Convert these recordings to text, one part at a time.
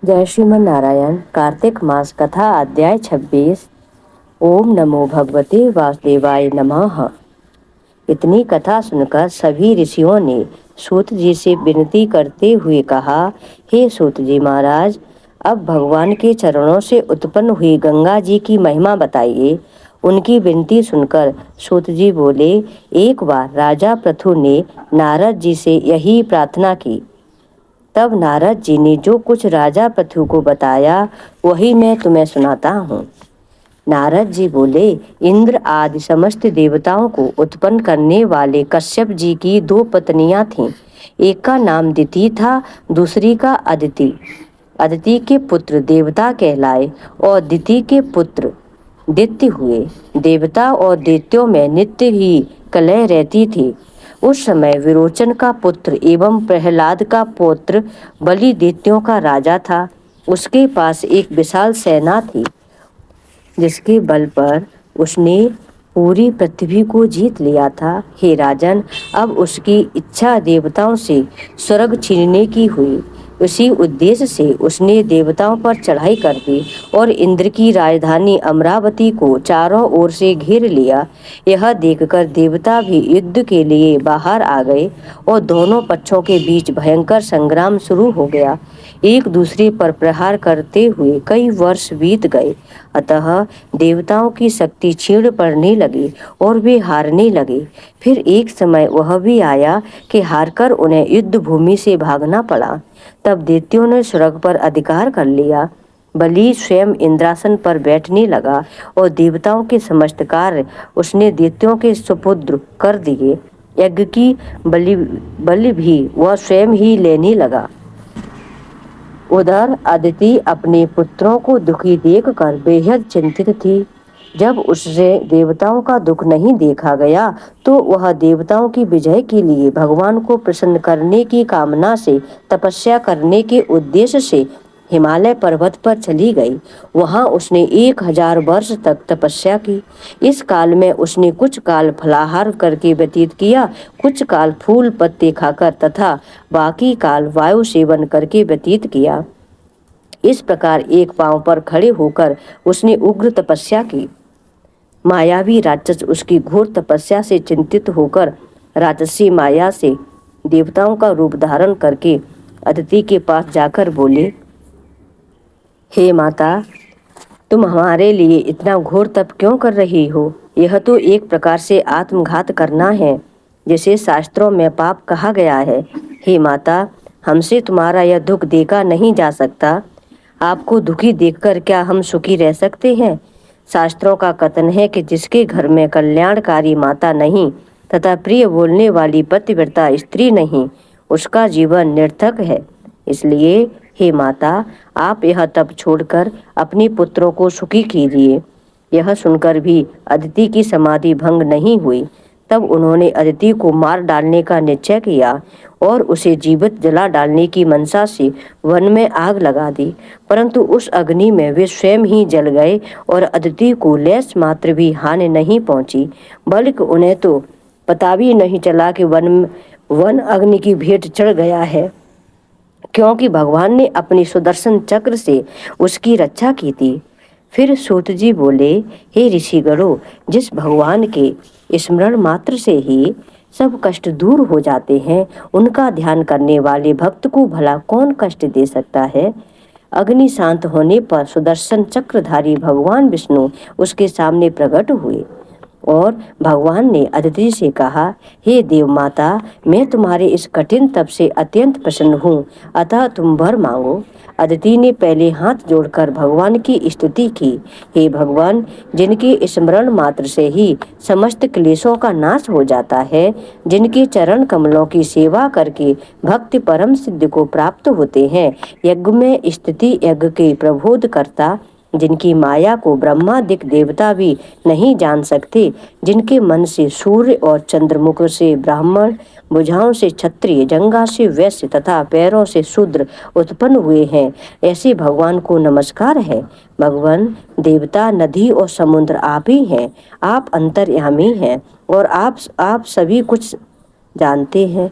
जय श्रीमन नारायण। कार्तिक मास कथा अध्याय 26। ओम नमो भगवते वासुदेवाय नमः। इतनी कथा सुनकर सभी ऋषियों ने सूत जी से विनती करते हुए कहा, हे सूत जी महाराज, अब भगवान के चरणों से उत्पन्न हुई गंगा जी की महिमा बताइए। उनकी विनती सुनकर सूत जी बोले, एक बार राजा पृथु ने नारद जी से यही प्रार्थना की। तब नारद जी ने जो कुछ राजा पृथु को बताया वही मैं तुम्हें सुनाता हूँ। नारद जी बोले, इंद्र आदि समस्त देवताओं को उत्पन्न करने वाले कश्यप जी की दो पत्नियां थीं। एक का नाम दिति था, दूसरी का अदिति। अदिति के पुत्र देवता कहलाए और दिति के पुत्र दैत्य हुए। देवता और दैत्यों में नित्य ही कलह रहती थी। उस समय विरोचन का पुत्र एवं प्रहलाद का पुत्र बलि दैत्यों का राजा था। उसके पास एक विशाल सेना थी, जिसके बल पर उसने पूरी पृथ्वी को जीत लिया था। हे राजन, अब उसकी इच्छा देवताओं से स्वर्ग छीनने की हुई। उसी उद्देश्य से उसने देवताओं पर चढ़ाई कर दी और इंद्र की राजधानी अमरावती को चारों ओर से घेर लिया। यह देखकर देवता भी युद्ध के लिए बाहर आ गए और दोनों पक्षों के बीच भयंकर संग्राम शुरू हो गया। एक दूसरे पर प्रहार करते हुए कई वर्ष बीत गए। अतः देवताओं की शक्ति क्षीण पड़ने लगी और वे हारने लगे। फिर एक समय वह भी आया कि हारकर उन्हें युद्ध भूमि से भागना पड़ा। तब दैत्यों ने स्वर्ग पर अधिकार कर लिया। बलि स्वयं इंद्रासन पर बैठने लगा और देवताओं के समस्त कार्य उसने दैत्यों के सुपुत्र कर दिए। यज्ञ की बलि भी वह स्वयं ही लेने लगा। उधर अदिति अपने पुत्रों को दुखी देखकर बेहद चिंतित थी। जब उससे देवताओं का दुख नहीं देखा गया तो वह देवताओं की विजय के लिए भगवान को प्रसन्न करने की कामना से तपस्या करने के उद्देश्य से हिमालय पर्वत पर चली गई। वहां उसने 1000 वर्ष तक तपस्या की। इस काल में उसने कुछ काल फलाहार करके व्यतीत किया, कुछ काल फूल पत्ते खाकर तथा बाकी काल वायु सेवन करके व्यतीत किया। इस प्रकार एक पांव पर खड़े होकर उसने उग्र तपस्या की। मायावी राक्षस उसकी घोर तपस्या से चिंतित होकर राक्षसी माया से देवताओं का रूप धारण करके अदिति के पास जाकर बोले, हे माता, तुम हमारे लिए इतना घोर तप क्यों कर रही हो? यह तो एक प्रकार से आत्मघात करना है, जिसे शास्त्रों में पाप कहा गया है। हे माता, हमसे तुम्हारा यह दुख देखा नहीं जा सकता। आपको दुखी देखकर क्या हम सुखी रह सकते हैं? शास्त्रों का कथन है कि जिसके घर में कल्याणकारी माता नहीं तथा प्रिय बोलने वाली पतिव्रता स्त्री नहीं, उसका जीवन निर्थक है। इसलिए हे माता, आप यह तप छोड़कर अपने पुत्रों को सुखी कीजिए। यह सुनकर भी अदिति की समाधि भंग नहीं हुई। तब उन्होंने अदिति को मार डालने का निश्चय किया और उसे जीवित जला डालने की मनसा से वन में आग लगा दी। परंतु उस अग्नि में वे स्वयं ही जल गए और अदिति को लेश मात्र भी हानि नहीं पहुंची, बल्कि उन्हें तो पता भी नहीं चला कि वन अग्नि की भेंट चढ़ गया है, क्योंकि भगवान ने अपनी सुदर्शन चक्र से उसकी रक्षा की थी। फिर सूत जी बोले, हे ऋषिगणों, जिस भगवान के स्मरण मात्र से ही सब कष्ट दूर हो जाते हैं, उनका ध्यान करने वाले भक्त को भला कौन कष्ट दे सकता है? अग्नि शांत होने पर सुदर्शन चक्रधारी भगवान विष्णु उसके सामने प्रकट हुए और भगवान ने अदिति से कहा, हे देव माता, मैं तुम्हारे इस कठिन तप से अत्यंत प्रसन्न हूँ, अतः तुम वर मांगो। अदिति ने पहले हाथ जोड़कर भगवान की स्तुति की। हे भगवान, जिनके स्मरण मात्र से ही समस्त क्लेशों का नाश हो जाता है, जिनके चरण कमलों की सेवा करके भक्ति परम सिद्ध को प्राप्त होते हैं, यज्ञ में स्तुति यज्ञ के प्रबोध करता, जिनकी माया को ब्रह्मादिक देवता भी नहीं जान सकते, जिनके मन से सूर्य और चंद्रमुख से ब्राह्मण, भुजाओं से क्षत्रिय, जंघा से वैश्य तथा पैरों से शूद्र उत्पन्न हुए हैं, ऐसे भगवान को नमस्कार है। भगवान, देवता, नदी और समुद्र आप ही हैं। आप अंतर्यामी हैं और आप सभी कुछ जानते हैं।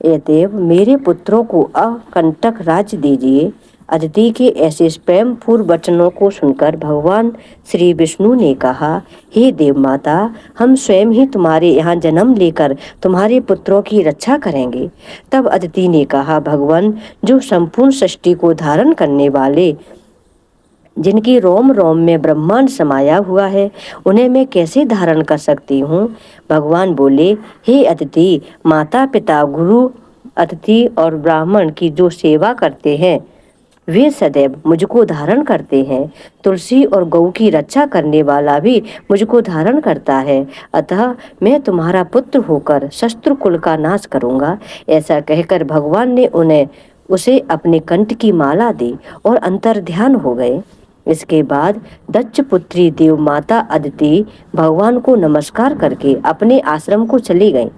अतएव मेरे पुत्रों को अकंटक राज्य दीजिए। अदिति के ऐसे प्रेम पूर्ण वचनों को सुनकर भगवान श्री विष्णु ने कहा, हे देव माता, हम स्वयं ही तुम्हारे यहाँ जन्म लेकर तुम्हारे पुत्रों की रक्षा करेंगे। तब अदिति ने कहा, भगवान, जो संपूर्ण सृष्टि को धारण करने वाले, जिनकी रोम रोम में ब्रह्मांड समाया हुआ है, उन्हें मैं कैसे धारण कर सकती हूँ। भगवान बोले, हे अदिति, माता पिता गुरु अतिथि और ब्राह्मण की जो सेवा करते हैं वे सदैव मुझको धारण करते हैं। तुलसी और गौ की रक्षा करने वाला भी मुझको धारण करता है, अतः मैं तुम्हारा पुत्र होकर शत्रु कुल का नाश करूंगा। ऐसा कहकर भगवान ने उसे अपने कंठ की माला दी और अंतर ध्यान हो गए। इसके बाद दक्ष पुत्री देव माता अदिति भगवान को नमस्कार करके अपने आश्रम को चली गईं।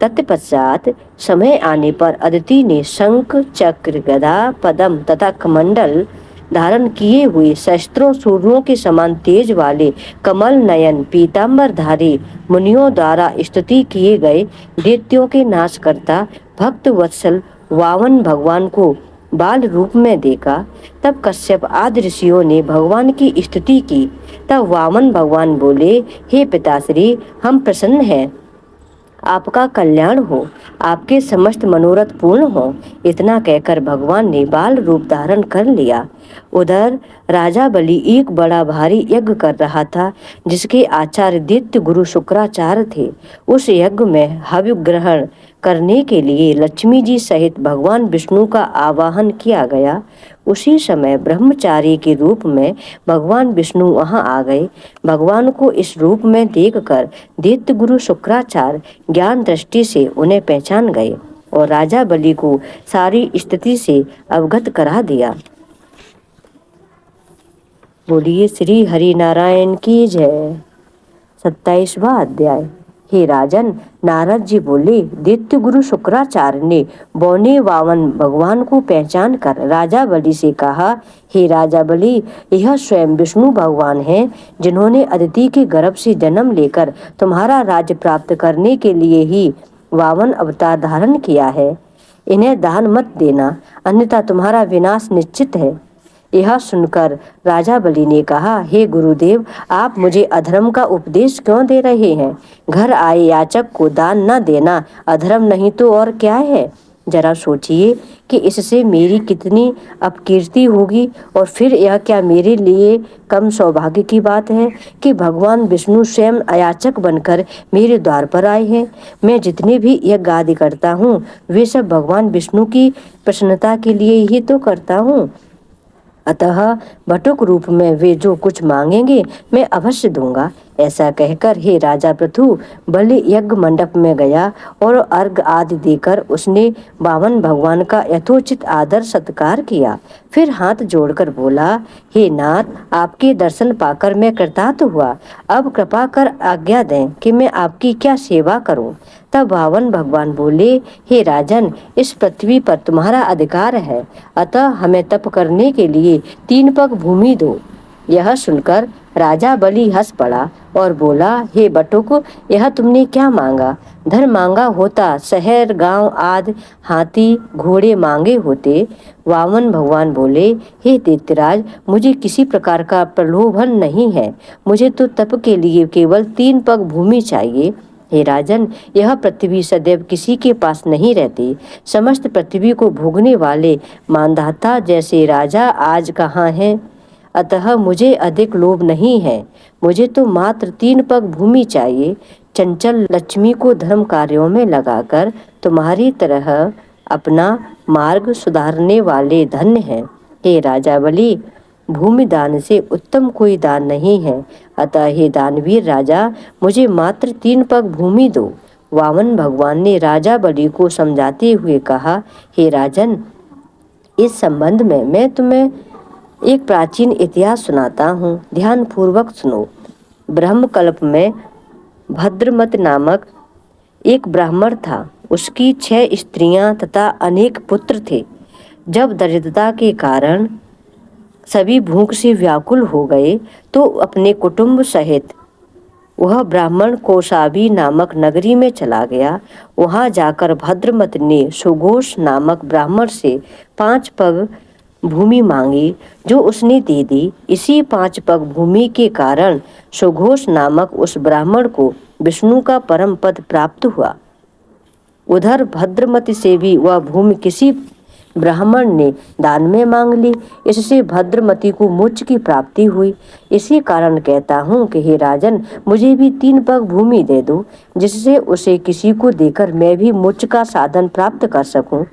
तत्पश्चात समय आने पर अदिति ने शंख, चक्र, गदा, पद्म तथा कमंडल धारण किए हुए शस्त्रों सूर्यों के समान तेज वाले कमल नयन पीताम्बरधारी मुनियों द्वारा स्तुति किए गए दैत्यों के नाशकर्ता भक्त वत्सल वामन भगवान को बाल रूप में देखा। तब कश्यप आदि ऋषियों ने भगवान की स्तुति की। तब वामन भगवान बोले, हे पिताश्री, हम प्रसन्न हैं, आपका कल्याण हो, आपके समस्त मनोरथ पूर्ण हो। इतना कहकर भगवान ने बाल रूप धारण कर लिया। उधर राजा बलि एक बड़ा भारी यज्ञ कर रहा था, जिसके आचार्य दैत्य गुरु शुक्राचार्य थे। उस यज्ञ में हव्य ग्रहण करने के लिए लक्ष्मी जी सहित भगवान विष्णु का आवाहन किया गया। उसी समय ब्रह्मचारी के रूप में भगवान विष्णु वहां आ गए। भगवान को इस रूप में देखकर दैत्य गुरु शुक्राचार्य ज्ञान दृष्टि से उन्हें पहचान गए और राजा बलि को सारी स्थिति से अवगत करा दिया। बोलिए श्री हरि नारायण की जय। 27वां अध्याय। हे राजन, नारद जी बोले, दैत्य गुरु शुक्राचार्य ने बौने वामन भगवान को पहचान कर राजा बलि से कहा, हे राजा बलि, यह स्वयं विष्णु भगवान हैं, जिन्होंने अदिति के गर्भ से जन्म लेकर तुम्हारा राज्य प्राप्त करने के लिए ही वामन अवतार धारण किया है। इन्हें दान मत देना, अन्यथा तुम्हारा विनाश निश्चित है। यह सुनकर राजा बलि ने कहा, हे गुरुदेव, आप मुझे अधर्म का उपदेश क्यों दे रहे हैं। घर आए याचक को दान न देना अधर्म नहीं तो और क्या है। जरा सोचिए कि इससे मेरी कितनी अपकीर्ति होगी, और फिर यह क्या मेरे लिए कम सौभाग्य की बात है कि भगवान विष्णु स्वयं अयाचक बनकर मेरे द्वार पर आए हैं। मैं जितने भी यज्ञ आदि करता हूँ वे सब भगवान विष्णु की प्रसन्नता के लिए ही तो करता हूँ, अतः बटुक रूप में वे जो कुछ मांगेंगे मैं अवश्य दूंगा। ऐसा कहकर हे राजा पृथु बलि यज्ञ मंडप में गया और अर्घ आदि देकर उसने वामन भगवान का यथोचित आदर सत्कार किया। फिर हाथ जोड़कर बोला, हे नाथ, आपके दर्शन पाकर मैं कृतार्थ हुआ। अब कृपा कर आज्ञा दें कि मैं आपकी क्या सेवा करूं। तब वामन भगवान बोले, हे राजन, इस पृथ्वी पर तुम्हारा अधिकार है, अतः हमें तप करने के लिए 3 पग भूमि दो। यह सुनकर राजा बलि हंस पड़ा और बोला, हे बटुक, यह तुमने क्या मांगा। धन मांगा होता शहर गांव आदि हाथी घोड़े मांगे होते। वामन भगवान बोले, हे दैत्यराज, मुझे किसी प्रकार का प्रलोभन नहीं है। मुझे तो तप के लिए केवल 3 पग भूमि चाहिए। हे राजन, यह पृथ्वी सदैव किसी के पास नहीं रहती। समस्त पृथ्वी को भोगने वाले मानधाता जैसे राजा आज कहाँ हैं। अतः मुझे अधिक लोभ नहीं है। मुझे तो मात्र 3 पग भूमि चाहिए। चंचल लक्ष्मी को धर्म कार्यों में लगाकर तुम्हारी तरह अपना मार्ग सुधारने वाले धन्य हैं। हे राजा बलि, भूमि दान से उत्तम कोई दान नहीं है, अतः हे दानवीर राजा, मुझे मात्र 3 पग भूमि दो। वामन भगवान ने राजा बलि को समझाते हुए कहा, हे राजन, इस संबंध में मैं तुम्हें एक प्राचीन इतिहास सुनाता हूँ, ध्यान पूर्वक सुनो। ब्रह्मकल्प में भद्रमत नामक एक ब्राह्मण था। उसकी 6 स्त्रियां तथा अनेक पुत्र थे। जब दरिद्रता के कारण सभी भूख से व्याकुल हो गए तो अपने कुटुंब सहित वह ब्राह्मण कौशाम्बी नामक नगरी में चला गया। वहां जाकर भद्रमत ने सुघोष नामक ब्राह्मण से 5 पग भूमि मांगी जो उसने दे दी। इसी 5 पग भूमि के कारण सुघोष नामक उस ब्राह्मण को विष्णु का परम पद प्राप्त हुआ। उधर भद्रमति से भी वह भूमि किसी ब्राह्मण ने दान में मांग ली। इससे भद्रमति को मोक्ष की प्राप्ति हुई। इसी कारण कहता हूँ कि हे राजन, मुझे भी 3 पग भूमि दे दो, जिससे उसे किसी को देकर मैं भी मोक्ष का साधन प्राप्त कर सकूं।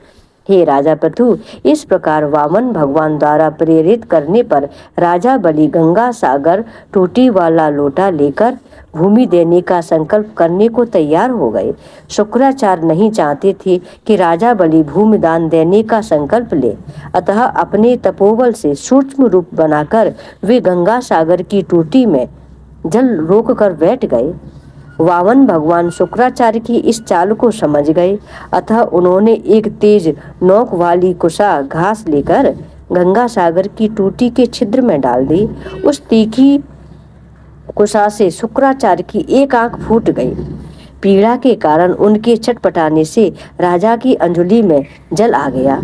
हे राजा पृथु, इस प्रकार वामन भगवान द्वारा प्रेरित करने पर राजा बलि गंगा सागर टोटी वाला लोटा लेकर भूमि देने का संकल्प करने को तैयार हो गए। शुक्राचार्य नहीं चाहते थे कि राजा बलि भूमि दान देने का संकल्प ले, अतः अपने तपोबल से सूक्ष्म रूप बनाकर वे गंगा सागर की टोटी में जल रोक कर बैठ गए। वामन भगवान शुक्राचार्य की इस चाल को समझ गए, अतः उन्होंने एक तेज नोक वाली कुशा घास लेकर गंगा सागर की टूटी के छिद्र में डाल दी। उस तीखी कुशा से शुक्राचार्य की एक आंख फूट गई। पीड़ा के कारण उनके छटपटाने से राजा की अंजलि में जल आ गया।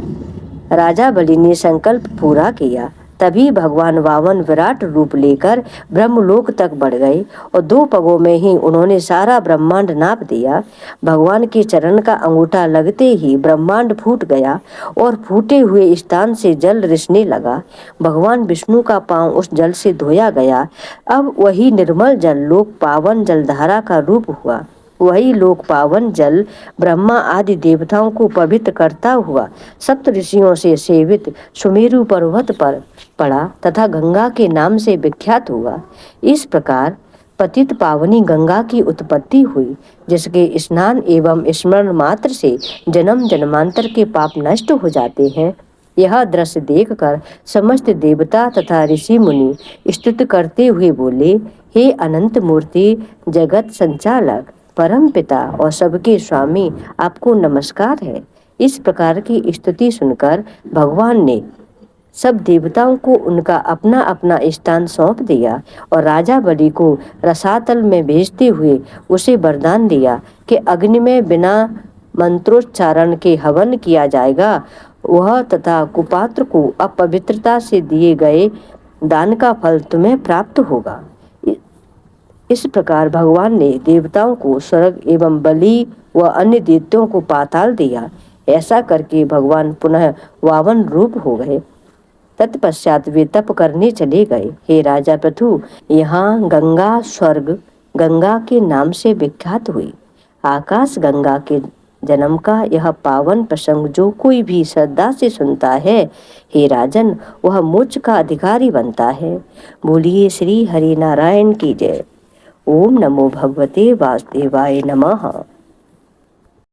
राजा बलि ने संकल्प पूरा किया। तभी भगवान वामन विराट रूप लेकर ब्रह्मलोक तक बढ़ गए और 2 पगों में ही उन्होंने सारा ब्रह्मांड नाप दिया। भगवान के चरण का अंगूठा लगते ही ब्रह्मांड फूट गया और फूटे हुए स्थान से जल रिसने लगा। भगवान विष्णु का पांव उस जल से धोया गया। अब वही निर्मल जल लोक पावन जलधारा का रूप हुआ। वही लोक पावन जल ब्रह्मा आदि देवताओं को पवित्र करता हुआ सप्त ऋषियों से सेवित सुमेरु पर्वत पर पड़ा तथा गंगा के नाम से विख्यात हुआ। इस प्रकार पतित पावनी गंगा की उत्पत्ति हुई, जिसके स्नान एवं स्मरण मात्र से जन्म जन्मांतर के पाप नष्ट हो जाते हैं। यह दृश्य देखकर समस्त देवता तथा ऋषि मुनि स्तुति करते हुए बोले, हे अनंत मूर्ति, जगत संचालक, परम पिता और सबके स्वामी, आपको नमस्कार है। इस प्रकार की स्तुति सुनकर भगवान ने सब देवताओं को उनका अपना अपना स्थान सौंप दिया और राजा बलि को रसातल में भेजते हुए उसे वरदान दिया कि अग्नि में बिना मंत्रोच्चारण के हवन किया जाएगा, वह तथा कुपात्र को अपवित्रता से दिए गए दान का फल तुम्हें प्राप्त होगा। इस प्रकार भगवान ने देवताओं को स्वर्ग एवं बलि व अन्य दैत्यों को पाताल दिया। ऐसा करके भगवान पुनः वामन रूप हो गए। तत्पश्चात वे तप करने चले गए। हे राजा पृथु, यहाँ गंगा स्वर्ग गंगा के नाम से विख्यात हुई। आकाश गंगा के जन्म का यह पावन प्रसंग जो कोई भी श्रद्धा से सुनता है, हे राजन, वह मोक्ष का अधिकारी बनता है। बोलिए श्री हरि नारायण की जय। ओम नमो भगवते वासुदेवाय नमः।